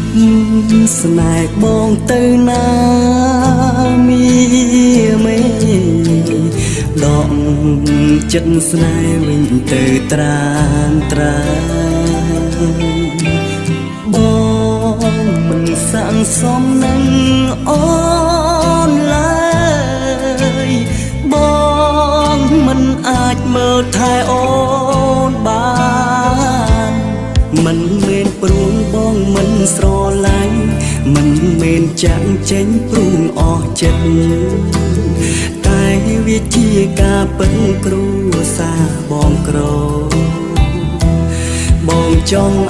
ស្នេហ៍បងទៅណាមីមេដកចិត្តស្នេហ៍វិញទៅត្រានត្រាបងមិនស័ក្តិសមនឹងអូនឡើយបងមិនអាចមើលថែអូនបានមិនមែនព្រួងបងមិនស្រឡាញ់មិនមែនចាក់ចេញព្រួងអស់ចិត្តតែវាជាការពិតគ្រួសារបងក្របងចង់